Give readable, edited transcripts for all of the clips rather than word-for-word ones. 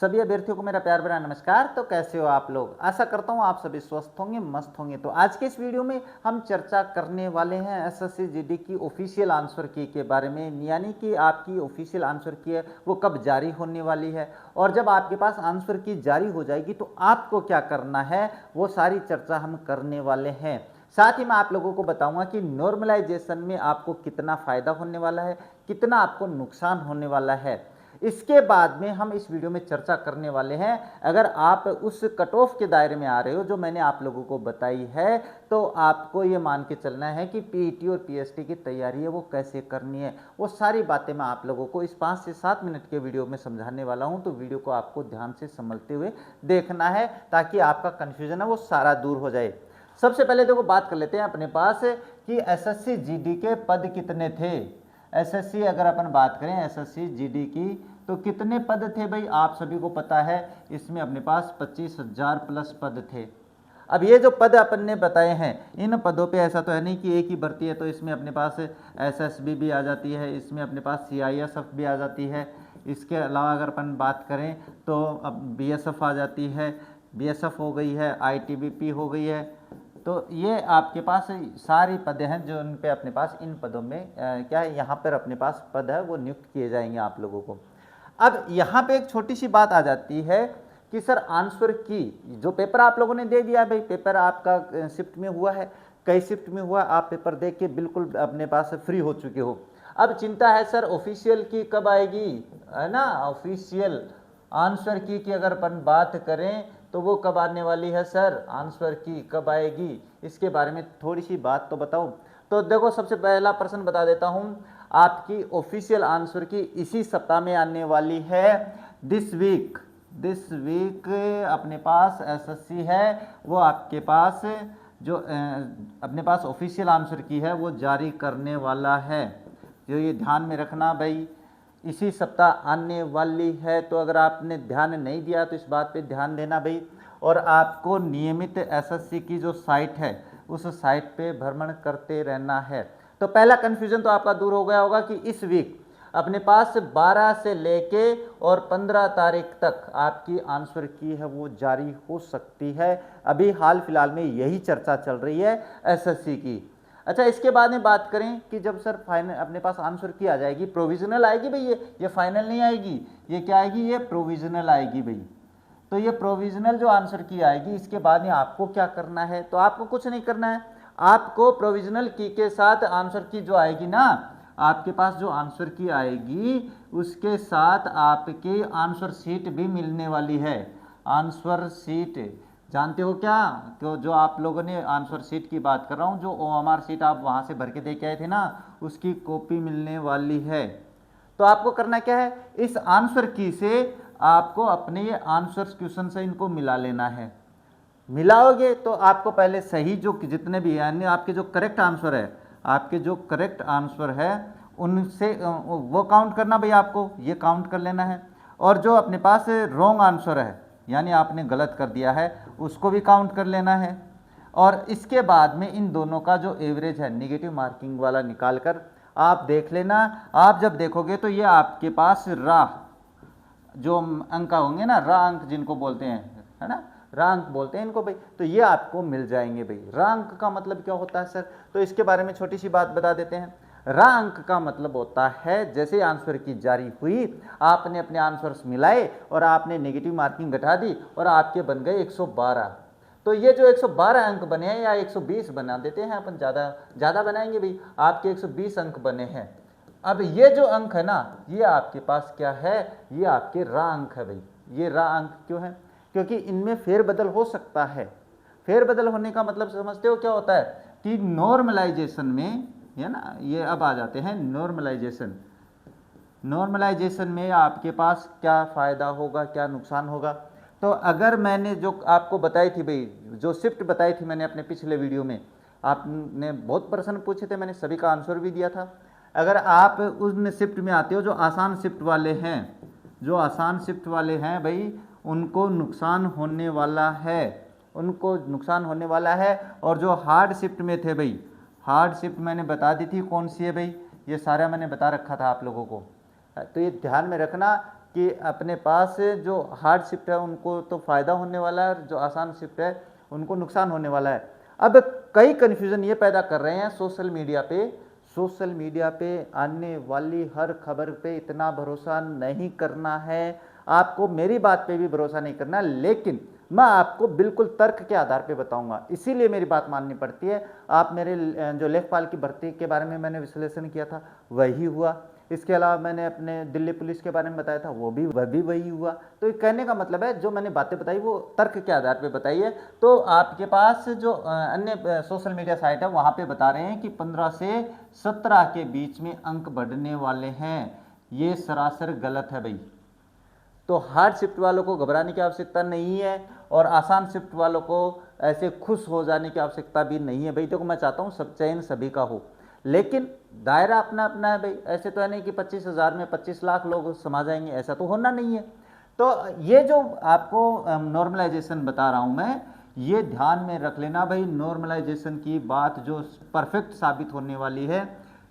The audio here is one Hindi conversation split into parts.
सभी अभ्यर्थियों को मेरा प्यार भरा नमस्कार। तो कैसे हो आप लोग? आशा करता हूँ आप सभी स्वस्थ होंगे, मस्त होंगे। तो आज के इस वीडियो में हम चर्चा करने वाले हैं एसएससी जीडी की ऑफिशियल आंसर की के बारे में, यानी कि आपकी ऑफिशियल आंसर की है वो कब जारी होने वाली है, और जब आपके पास आंसर की जारी हो जाएगी तो आपको क्या करना है, वो सारी चर्चा हम करने वाले हैं। साथ ही मैं आप लोगों को बताऊंगा कि नॉर्मलाइजेशन में आपको कितना फ़ायदा होने वाला है, कितना आपको नुकसान होने वाला है। इसके बाद में हम इस वीडियो में चर्चा करने वाले हैं, अगर आप उस कट ऑफ के दायरे में आ रहे हो जो मैंने आप लोगों को बताई है, तो आपको ये मान के चलना है कि पीईटी और पीएसटी की तैयारी है वो कैसे करनी है। वो सारी बातें मैं आप लोगों को इस 5 से 7 मिनट के वीडियो में समझाने वाला हूं। तो वीडियो को आपको ध्यान से समझते हुए देखना है ताकि आपका कन्फ्यूजन है वो सारा दूर हो जाए। सबसे पहले देखो बात कर लेते हैं अपने पास कि एसएससी जीडी के पद कितने थे। एसएससी अगर अपन बात करें एसएससी जीडी की तो कितने पद थे भाई, आप सभी को पता है। इसमें अपने पास 25,000 प्लस पद थे। अब ये जो पद अपन ने बताए हैं, इन पदों पे ऐसा तो है नहीं कि एक ही भर्ती है, तो इसमें अपने पास एसएसबी भी आ जाती है, इसमें अपने पास सीआईएसएफ भी आ जाती है। इसके अलावा अगर अपन बात करें तो अब बीएसएफ आ जाती है, बीएसएफ हो गई है, आईटीबीपी हो गई है। तो ये आपके पास सारी पदें हैं जो उन पे अपने पास इन पदों में क्या है, यहाँ पर अपने पास पद है वो नियुक्त किए जाएंगे आप लोगों को। अब यहाँ पे एक छोटी सी बात आ जाती है कि सर आंसर की जो पेपर आप लोगों ने दे दिया भाई, पेपर आपका शिफ्ट में हुआ है, कई शिफ्ट में हुआ, आप पेपर देख के बिल्कुल अपने पास फ्री हो चुके हो। अब चिंता है सर ऑफिशियल की कब आएगी, है ना। ऑफिशियल आंसर की अगर अपन बात करें तो वो कब आने वाली है सर, आंसर की कब आएगी, इसके बारे में थोड़ी सी बात तो बताओ। तो देखो सबसे पहला प्रश्न बता देता हूँ, आपकी ऑफिशियल आंसर की इसी सप्ताह में आने वाली है। दिस वीक अपने पास एसएससी है वो आपके पास जो अपने पास ऑफिशियल आंसर की है वो जारी करने वाला है। जो ये ध्यान में रखना भाई, इसी सप्ताह आने वाली है। तो अगर आपने ध्यान नहीं दिया तो इस बात पे ध्यान देना भाई, और आपको नियमित एसएससी की जो साइट है उस साइट पे भ्रमण करते रहना है। तो पहला कन्फ्यूजन तो आपका दूर हो गया होगा कि इस वीक अपने पास 12 से लेके और 15 तारीख तक आपकी आंसर की है वो जारी हो सकती है। अभी हाल फिलहाल में यही चर्चा चल रही है एसएससी की। अच्छा, इसके बाद में बात करें कि जब सर फाइनल अपने पास आंसर की आ जाएगी, प्रोविजनल आएगी भाई, ये फाइनल नहीं आएगी, ये क्या आएगी, ये प्रोविजनल आएगी भाई। तो ये प्रोविजनल जो आंसर की आएगी, इसके बाद में आपको क्या करना है, तो आपको कुछ नहीं करना है। आपको प्रोविजनल की के साथ आंसर की जो आएगी ना, आपके पास जो आंसर की आएगी उसके साथ आपकी आंसर शीट भी मिलने वाली है। आंसर शीट जानते हो क्या, तो जो आप लोगों ने आंसर शीट की बात कर रहा हूँ, जो ओएमआर शीट आप वहाँ से भर के दे के आए थे ना, उसकी कॉपी मिलने वाली है। तो आपको करना क्या है, इस आंसर की से आपको अपने ये आंसर क्वेश्चन से इनको मिला लेना है। मिलाओगे तो आपको पहले सही जो जितने भी यानी आपके जो करेक्ट आंसर है, आपके जो करेक्ट आंसर है उनसे वो काउंट करना भाई, आपको ये काउंट कर लेना है। और जो अपने पास रॉन्ग आंसर है यानी आपने गलत कर दिया है उसको भी काउंट कर लेना है। और इसके बाद में इन दोनों का जो एवरेज है नेगेटिव मार्किंग वाला निकाल कर आप देख लेना। आप जब देखोगे तो ये आपके पास जो अंक होंगे ना, अंक जिनको बोलते हैं, है ना, अंक बोलते हैं इनको भाई, तो ये आपको मिल जाएंगे भाई। अंक का मतलब क्या होता है सर, तो इसके बारे में छोटी सी बात बता देते हैं। अंक का मतलब होता है जैसे आंसर की जारी हुई, आपने अपने आंसर्स मिलाए और आपने नेगेटिव मार्किंग घटा दी और आपके बन गए 112। तो ये जो 112 अंक बने हैं, या 120 बना देते हैं अपन, ज़्यादा बनाएंगे भाई, आपके 120 अंक बने हैं। अब ये जो अंक है ना, ये आपके पास क्या है, ये आपके अंक है भाई। ये अंक क्यों है, क्योंकि इनमें फेरबदल हो सकता है। फेरबदल होने का मतलब समझते हो क्या होता है, कि नॉर्मलाइजेशन में, है ना, ये अब आ जाते हैं नॉर्मलाइजेशन में आपके पास क्या फ़ायदा होगा, क्या नुकसान होगा। तो अगर मैंने जो आपको बताई थी भाई, जो शिफ्ट बताई थी मैंने अपने पिछले वीडियो में, आपने बहुत प्रश्न पूछे थे, मैंने सभी का आंसर भी दिया था। अगर आप उन शिफ्ट में आते हो जो आसान शिफ्ट वाले हैं, जो आसान शिफ्ट वाले हैं भाई, उनको नुकसान होने वाला है, उनको नुकसान होने वाला है। और जो हार्ड शिफ्ट में थे भाई, हार्ड शिफ्ट मैंने बता दी थी कौन सी है भाई, ये सारा मैंने बता रखा था आप लोगों को। तो ये ध्यान में रखना कि अपने पास जो हार्ड शिफ्ट है उनको तो फ़ायदा होने वाला है और जो आसान शिफ्ट है उनको नुकसान होने वाला है। अब कई कन्फ्यूज़न ये पैदा कर रहे हैं सोशल मीडिया पे आने वाली हर खबर पे इतना भरोसा नहीं करना है, आपको मेरी बात पे भी भरोसा नहीं करना, लेकिन मैं आपको बिल्कुल तर्क के आधार पे बताऊंगा, इसीलिए मेरी बात माननी पड़ती है। आप मेरे जो लेखपाल की भर्ती के बारे में मैंने विश्लेषण किया था वही हुआ, इसके अलावा मैंने अपने दिल्ली पुलिस के बारे में बताया था वह भी वही हुआ। तो ये कहने का मतलब है जो मैंने बातें बताई वो तर्क के आधार पे बताई है। तो आपके पास जो अन्य सोशल मीडिया साइट है वहाँ पे बता रहे हैं कि 15 से 17 के बीच में अंक बढ़ने वाले हैं, ये सरासर गलत है भाई। तो हार्ड शिफ्ट वालों को घबराने की आवश्यकता नहीं है और आसान शिफ्ट वालों को ऐसे खुश हो जाने की आवश्यकता भी नहीं है भाई। देखो मैं चाहता हूँ सब चयन सभी का हो, लेकिन दायरा अपना अपना है भाई। ऐसे तो है नहीं कि 25,000 में 25 लाख लोग समा जाएंगे, ऐसा तो होना नहीं है। तो ये जो आपको नॉर्मलाइजेशन बता रहा हूँ मैं, ये ध्यान में रख लेना भाई। नॉर्मलाइजेशन की बात जो परफेक्ट साबित होने वाली है,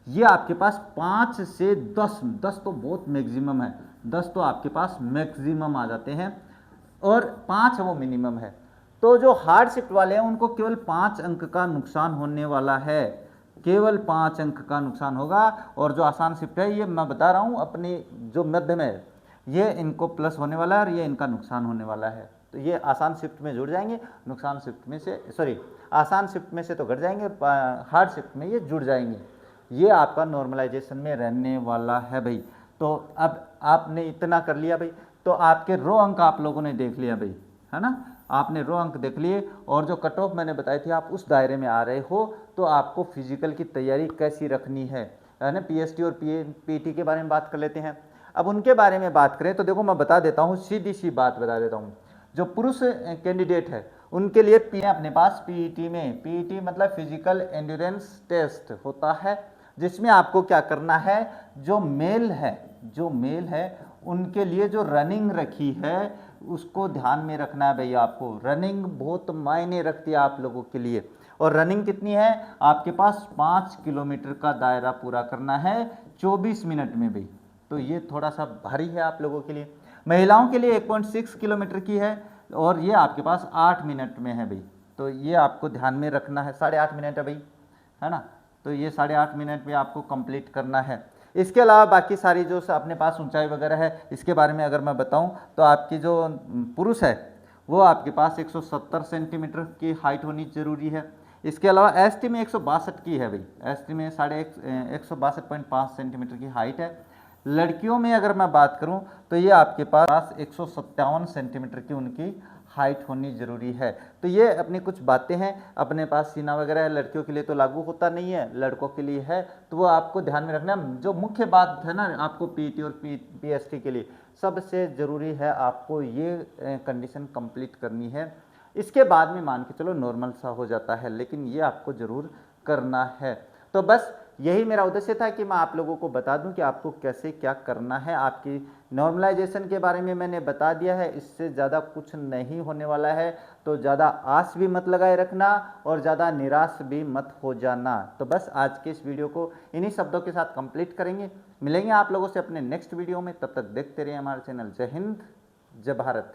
ये आपके पास 5 से 10 तो बहुत मैक्सिमम है, 10 तो आपके पास मैक्सिमम आ जाते हैं और 5 वो मिनिमम है। तो जो हार्ड शिफ्ट वाले हैं उनको केवल 5 अंक का नुकसान होने वाला है, केवल 5 अंक का नुकसान होगा। और जो आसान शिफ्ट है ये मैं बता रहा हूँ अपनी जो मध्यम है, ये इनको प्लस होने वाला है और ये इनका नुकसान होने वाला है। तो ये आसान शिफ्ट में जुड़ जाएंगे, नुकसान शिफ्ट में से आसान शिफ्ट में से तो घट जाएंगे, हार्ड शिफ्ट में ये जुड़ जाएंगे। ये आपका नॉर्मलाइजेशन में रहने वाला है भाई। तो अब आपने इतना कर लिया भाई, तो आपके रो अंक आप लोगों ने देख लिया भाई, है ना। आपने रो अंक देख लिए और जो कट ऑफ मैंने बताई थी आप उस दायरे में आ रहे हो। तो आपको फिजिकल की तैयारी कैसी रखनी है ना। पीएसटी और पीटी के बारे में बात कर लेते हैं। अब उनके बारे में बात करें तो देखो मैं बता देता हूँ, सीधी सी बात बता देता हूँ। जो पुरुष कैंडिडेट है उनके लिए अपने पास पीईटी में, पीईटी मतलब फिजिकल एंड्योरेंस टेस्ट होता है, जिसमें आपको क्या करना है, जो मेल है उनके लिए जो रनिंग रखी है उसको ध्यान में रखना है भैया। आपको रनिंग बहुत मायने रखती है आप लोगों के लिए। और रनिंग कितनी है आपके पास, 5 किलोमीटर का दायरा पूरा करना है 24 मिनट में भाई। तो ये थोड़ा सा भारी है आप लोगों के लिए। महिलाओं के लिए 1.6 किलोमीटर की है और ये आपके पास 8 मिनट में है भाई। तो ये आपको ध्यान में रखना है, 8.5 मिनट है भाई, है ना। तो ये 8.5 मिनट में आपको कंप्लीट करना है। इसके अलावा बाकी सारी जो अपने पास ऊंचाई वगैरह है, इसके बारे में अगर मैं बताऊं तो आपकी जो पुरुष है वो आपके पास 170 सेंटीमीटर की हाइट होनी जरूरी है। इसके अलावा एसटी में 162 की है भाई, एसटी में 162.5 सेंटीमीटर की हाइट है। लड़कियों में अगर मैं बात करूं तो ये आपके पास 157 सेंटीमीटर की उनकी हाइट होनी जरूरी है। तो ये अपनी कुछ बातें हैं। अपने पास सीना वगैरह है, लड़कियों के लिए तो लागू होता नहीं है, लड़कों के लिए है, तो वो आपको ध्यान में रखना। जो मुख्य बात है ना आपको पीटी और पीएसटी के लिए सबसे ज़रूरी है आपको ये कंडीशन कंप्लीट करनी है। इसके बाद में मान के चलो नॉर्मल सा हो जाता है, लेकिन ये आपको ज़रूर करना है। तो बस यही मेरा उद्देश्य था कि मैं आप लोगों को बता दूं कि आपको कैसे क्या करना है। आपकी नॉर्मलाइजेशन के बारे में मैंने बता दिया है, इससे ज़्यादा कुछ नहीं होने वाला है। तो ज़्यादा आस भी मत लगाए रखना और ज़्यादा निराश भी मत हो जाना। तो बस आज के इस वीडियो को इन्हीं शब्दों के साथ कंप्लीट करेंगे। मिलेंगे आप लोगों से अपने नेक्स्ट वीडियो में, तब तक देखते रहिए हमारा चैनल। जय हिंद, जय भारत।